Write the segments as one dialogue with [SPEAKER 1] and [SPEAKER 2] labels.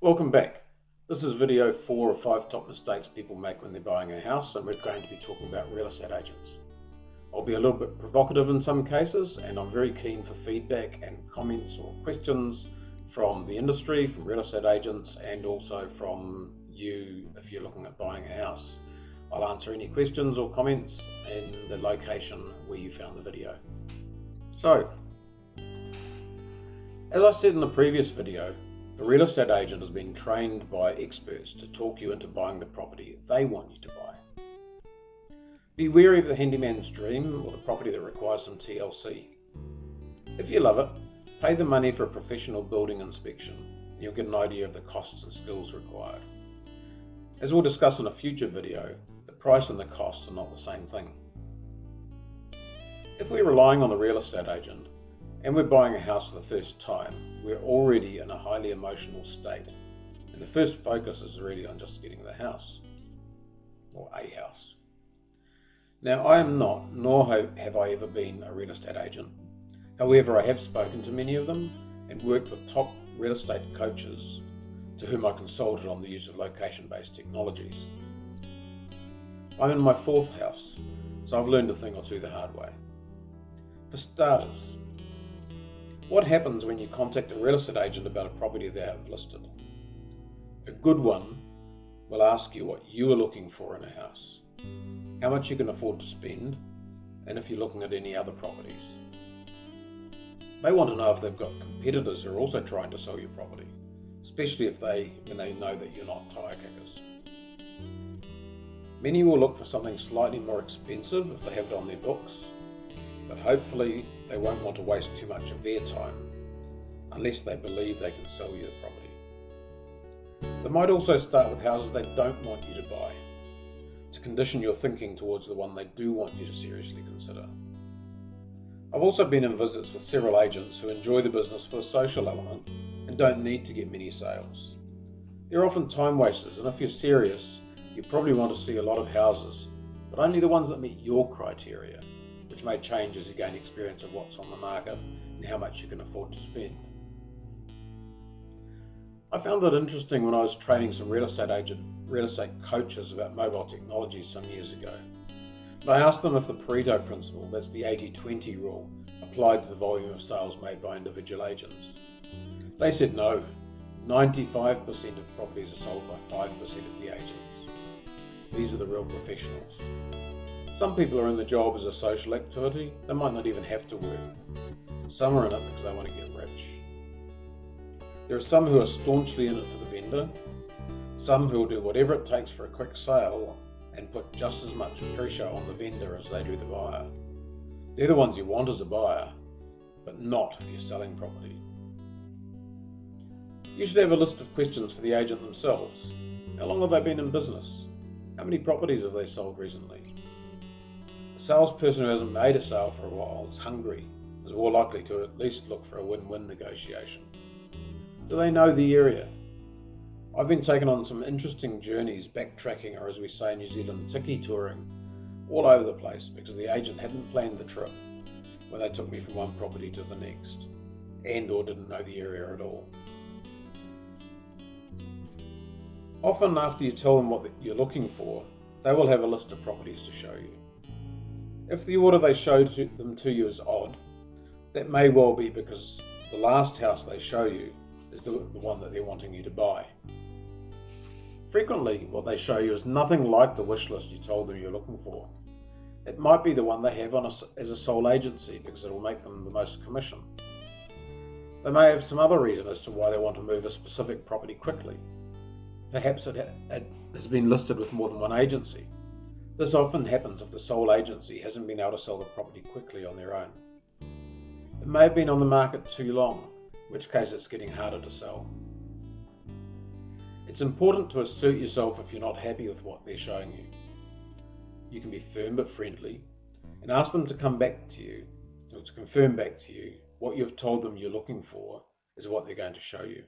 [SPEAKER 1] Welcome back. This is video 4 of 5 top mistakes people make when they're buying a house, and we're going to be talking about real estate agents. I'll be a little bit provocative in some cases, and I'm very keen for feedback and comments or questions from the industry, from real estate agents, and also from you if you're looking at buying a house. I'll answer any questions or comments in the location where you found the video. So, as I said in the previous video, the real estate agent has been trained by experts to talk you into buying the property they want you to buy. Be wary of the handyman's dream or the property that requires some TLC. If you love it, pay the money for a professional building inspection and you'll get an idea of the costs and skills required. As we'll discuss in a future video, the price and the cost are not the same thing. If we're relying on the real estate agent and we're buying a house for the first time, we're already in a highly emotional state, and the first focus is really on just getting the house, or a house. Now, I am not, nor have I ever been a real estate agent. However, I have spoken to many of them and worked with top real estate coaches to whom I consulted on the use of location-based technologies. I'm in my 4th house, so I've learned a thing or two the hard way. For starters, what happens when you contact a real estate agent about a property they have listed? A good one will ask you what you are looking for in a house, how much you can afford to spend, and if you're looking at any other properties. They want to know if they've got competitors who are also trying to sell your property, especially when they know that you're not tire kickers. Many will look for something slightly more expensive if they have it on their books, but hopefully they won't want to waste too much of their time unless they believe they can sell you the property. They might also start with houses they don't want you to buy, to condition your thinking towards the one they do want you to seriously consider. I've also been in visits with several agents who enjoy the business for the social element and don't need to get many sales. They're often time wasters, and if you're serious, you probably want to see a lot of houses, but only the ones that meet your criteria, which may change as you gain experience of what's on the market and how much you can afford to spend. I found it interesting when I was training some real estate coaches about mobile technologies some years ago. And I asked them if the Pareto principle, that's the 80-20 rule, applied to the volume of sales made by individual agents. They said no. 95% of properties are sold by 5% of the agents. These are the real professionals. Some people are in the job as a social activity. They might not even have to work. Some are in it because they want to get rich. There are some who are staunchly in it for the vendor, some who will do whatever it takes for a quick sale and put just as much pressure on the vendor as they do the buyer. They're the ones you want as a buyer, but not if you're selling property. You should have a list of questions for the agent themselves. How long have they been in business? How many properties have they sold recently? A salesperson who hasn't made a sale for a while is hungry, is more likely to at least look for a win-win negotiation. Do they know the area? I've been taken on some interesting journeys, backtracking, or as we say in New Zealand, tiki touring, all over the place because the agent hadn't planned the trip when they took me from one property to the next, and or didn't know the area at all. Often after you tell them what you're looking for, they will have a list of properties to show you. If the order they showed them to you is odd, that may well be because the last house they show you is the one that they're wanting you to buy. Frequently, what they show you is nothing like the wish list you told them you're looking for. It might be the one they have as a sole agency because it will make them the most commission. They may have some other reason as to why they want to move a specific property quickly. Perhaps it has been listed with more than one agency. This often happens if the sole agency hasn't been able to sell the property quickly on their own. It may have been on the market too long, in which case it's getting harder to sell. It's important to assert yourself if you're not happy with what they're showing you. You can be firm but friendly and ask them to come back to you, or to confirm back to you what you've told them you're looking for is what they're going to show you.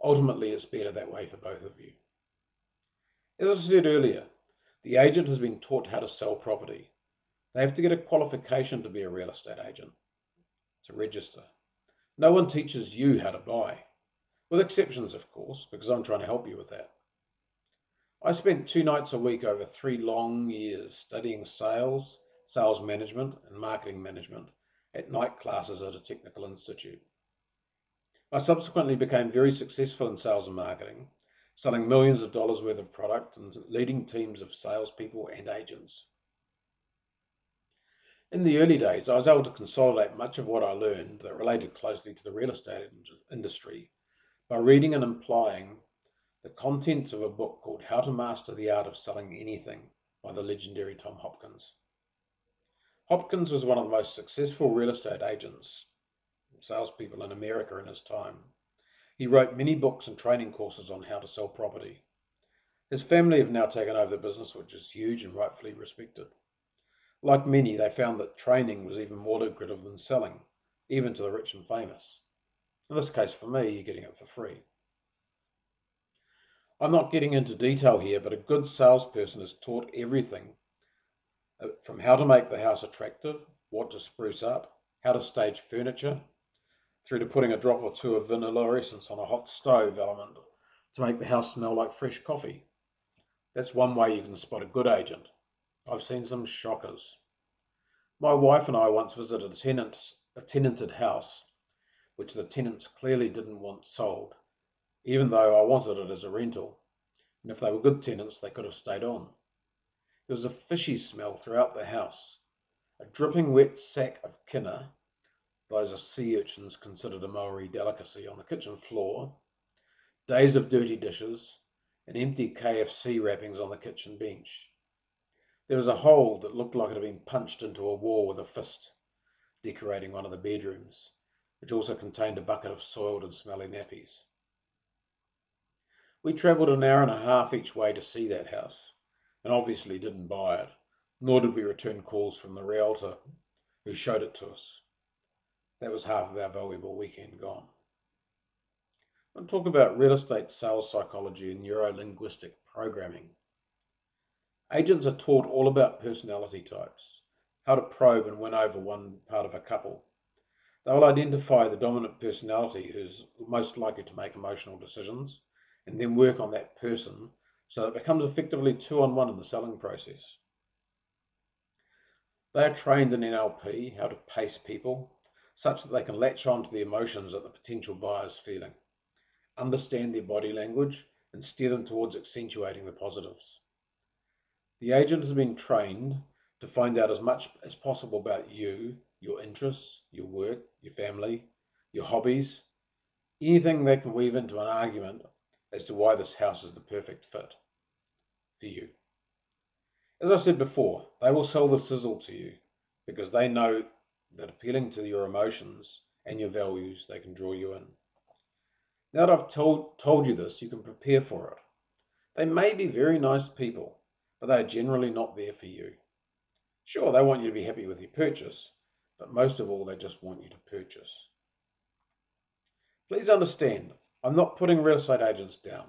[SPEAKER 1] Ultimately, it's better that way for both of you. As I said earlier, the agent has been taught how to sell property. They have to get a qualification to be a real estate agent, to register. No one teaches you how to buy. with exceptions, of course, because I'm trying to help you with that. I spent 2 nights a week over 3 long years studying sales, sales management, and marketing management at night classes at a technical institute. I subsequently became very successful in sales and marketing, selling millions of dollars worth of product and leading teams of salespeople and agents. In the early days, I was able to consolidate much of what I learned that related closely to the real estate industry by reading and applying the contents of a book called How to Master the Art of Selling Anything by the legendary Tom Hopkins. Hopkins was one of the most successful real estate agents, salespeople in America in his time. He wrote many books and training courses on how to sell property. His family have now taken over the business, which is huge and rightfully respected. Like many, they found that training was even more lucrative than selling, even to the rich and famous. In this case, for me, you're getting it for free. I'm not getting into detail here, but a good salesperson is taught everything from how to make the house attractive, what to spruce up, how to stage furniture, through to putting a drop or two of vanilla essence on a hot stove element to make the house smell like fresh coffee. That's one way you can spot a good agent. I've seen some shockers. My wife and I once visited a tenanted house, which the tenants clearly didn't want sold, even though I wanted it as a rental. And if they were good tenants, they could have stayed on. There was a fishy smell throughout the house, a dripping wet sack of kina, those are sea urchins considered a Maori delicacy, on the kitchen floor, days of dirty dishes, and empty KFC wrappings on the kitchen bench. There was a hole that looked like it had been punched into a wall with a fist, decorating one of the bedrooms, which also contained a bucket of soiled and smelly nappies. We travelled an hour and a half each way to see that house, and obviously didn't buy it, nor did we return calls from the realtor who showed it to us. That was half of our valuable weekend gone. I'll talk about real estate sales psychology and neuro-linguistic programming. Agents are taught all about personality types, how to probe and win over one part of a couple. They will identify the dominant personality who's most likely to make emotional decisions, and then work on that person so that it becomes effectively 2-on-1 in the selling process. They are trained in NLP, how to pace people, such that they can latch on to the emotions that the potential buyer is feeling, understand their body language, and steer them towards accentuating the positives. The agent has been trained to find out as much as possible about you, your interests, your work, your family, your hobbies, anything that can weave into an argument as to why this house is the perfect fit for you. As I said before, they will sell the sizzle to you because they know that appealing to your emotions and your values, they can draw you in. Now that I've told you this, you can prepare for it. They may be very nice people, but they are generally not there for you. Sure, they want you to be happy with your purchase, but most of all, they just want you to purchase. Please understand, I'm not putting real estate agents down.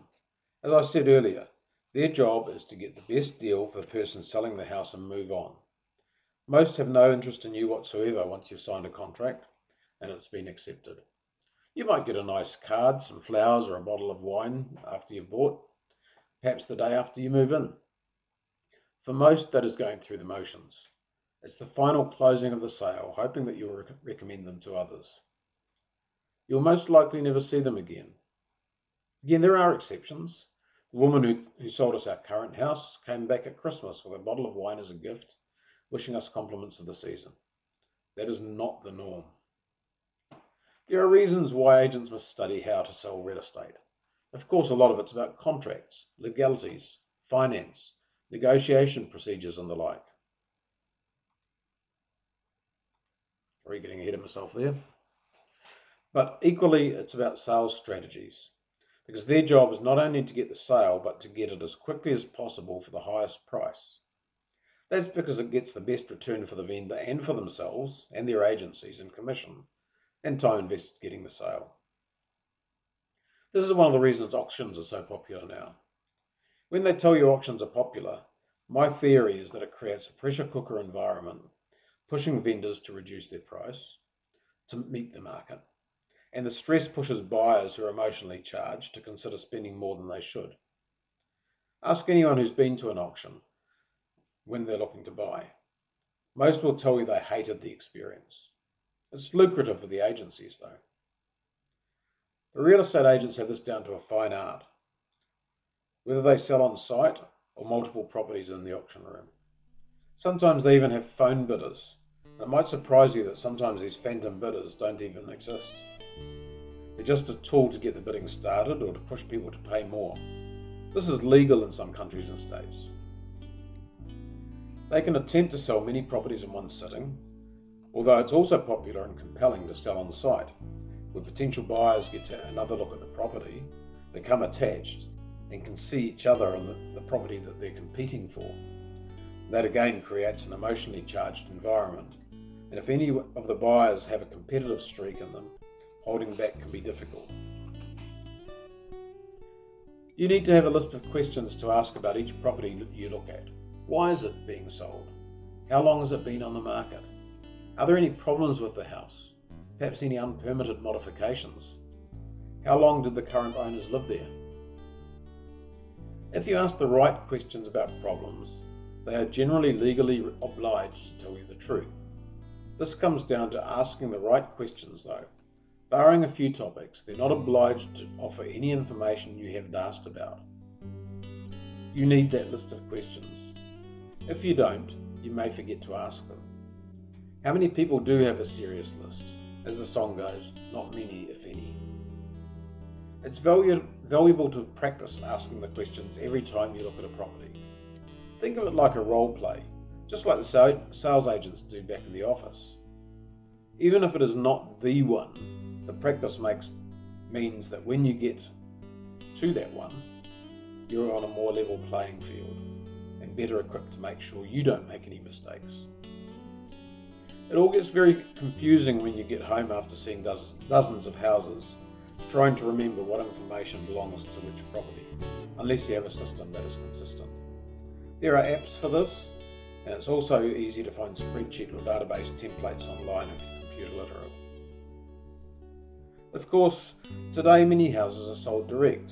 [SPEAKER 1] As I said earlier, their job is to get the best deal for the person selling the house and move on. Most have no interest in you whatsoever once you've signed a contract and it's been accepted. You might get a nice card, some flowers, or a bottle of wine after you've bought, perhaps the day after you move in. For most, that is going through the motions. It's the final closing of the sale, hoping that you'll recommend them to others. You'll most likely never see them again. Again, there are exceptions. The woman who sold us our current house came back at Christmas with a bottle of wine as a gift, wishing us compliments of the season. That is not the norm. There are reasons why agents must study how to sell real estate. Of course, a lot of it's about contracts, legalities, finance, negotiation procedures, and the like. Already getting ahead of myself there. But equally, it's about sales strategies, because their job is not only to get the sale, but to get it as quickly as possible for the highest price. That's because it gets the best return for the vendor and for themselves and their agencies in commission and time invested getting the sale. This is one of the reasons auctions are so popular now. When they tell you auctions are popular, my theory is that it creates a pressure cooker environment, pushing vendors to reduce their price to meet the market, and the stress pushes buyers who are emotionally charged to consider spending more than they should. Ask anyone who's been to an auction when they're looking to buy. Most will tell you they hated the experience. It's lucrative for the agencies though. The real estate agents have this down to a fine art, whether they sell on site or multiple properties in the auction room. Sometimes they even have phone bidders. It might surprise you that sometimes these phantom bidders don't even exist. They're just a tool to get the bidding started or to push people to pay more. This is legal in some countries and states. They can attempt to sell many properties in one sitting, although it's also popular and compelling to sell on site, where potential buyers get another look at the property, become attached, and can see each other on the property that they're competing for. That again creates an emotionally charged environment, and if any of the buyers have a competitive streak in them, holding back can be difficult. You need to have a list of questions to ask about each property you look at. Why is it being sold? How long has it been on the market? Are there any problems with the house? Perhaps any unpermitted modifications? How long did the current owners live there? If you ask the right questions about problems, they are generally legally obliged to tell you the truth. This comes down to asking the right questions though. Barring a few topics, they're not obliged to offer any information you haven't asked about. You need that list of questions. If you don't, you may forget to ask them. How many people do have a serious list? As the song goes, not many, if any. It's valuable to practice asking the questions every time you look at a property. Think of it like a role play, just like the sales agents do back in the office. Even if it is not the one, the practice means that when you get to that one, you're on a more level playing field and better equipped to make sure you don't make any mistakes. It all gets very confusing when you get home after seeing dozens of houses, trying to remember what information belongs to which property, unless you have a system that is consistent. There are apps for this, and it's also easy to find spreadsheet or database templates online if you're computer literate. Of course, today many houses are sold direct,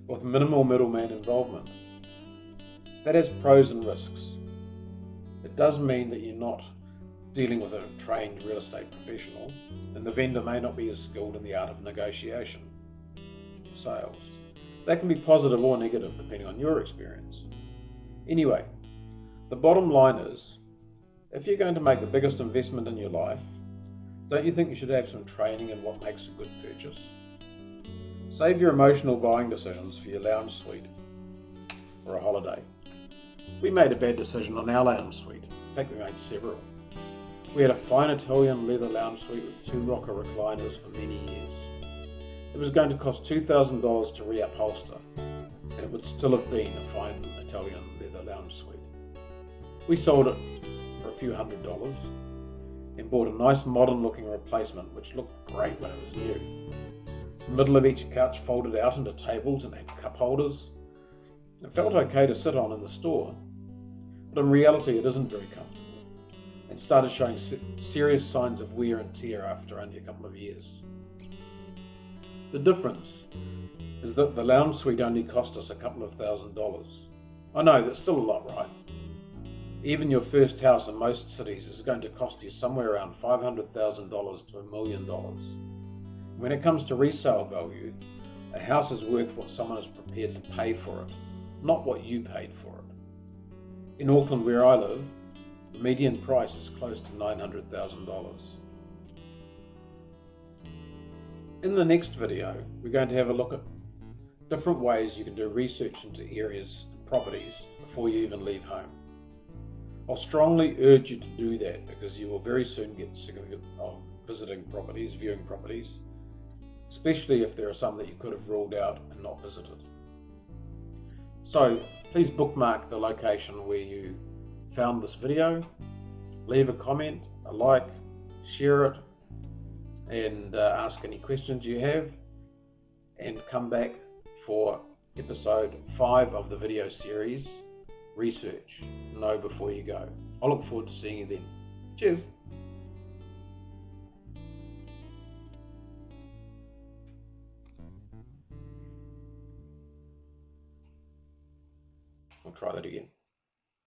[SPEAKER 1] with minimal middleman involvement. That has pros and risks. It does mean that you're not dealing with a trained real estate professional, and the vendor may not be as skilled in the art of negotiation or sales. That can be positive or negative depending on your experience. Anyway, the bottom line is, if you're going to make the biggest investment in your life, don't you think you should have some training in what makes a good purchase? Save your emotional buying decisions for your lounge suite or a holiday. We made a bad decision on our lounge suite. In fact, we made several. We had a fine Italian leather lounge suite with 2 rocker recliners for many years. It was going to cost $2,000 to reupholster, and it would still have been a fine Italian leather lounge suite. We sold it for a few $100s and bought a nice modern looking replacement which looked great when it was new. The middle of each couch folded out into tables and had cup holders. It felt okay to sit on in the store, but in reality it isn't very comfortable, and started showing serious signs of wear and tear after only a couple of years. The difference is that the lounge suite only cost us a couple of $1,000s. I know, that's still a lot, right? Even your first house in most cities is going to cost you somewhere around $500,000 to $1 million. When it comes to resale value, a house is worth what someone is prepared to pay for it, not what you paid for it. In Auckland, where I live, the median price is close to $900,000. In the next video, we're going to have a look at different ways you can do research into areas and properties before you even leave home. I'll strongly urge you to do that because you will very soon get sick of visiting properties, viewing properties, especially if there are some that you could have ruled out and not visited. So please bookmark the location where you found this video, leave a comment, a like, share it, and ask any questions you have, and come back for episode 5 of the video series, Research, Know Before You Go. I look forward to seeing you then. Cheers. We'll try that again.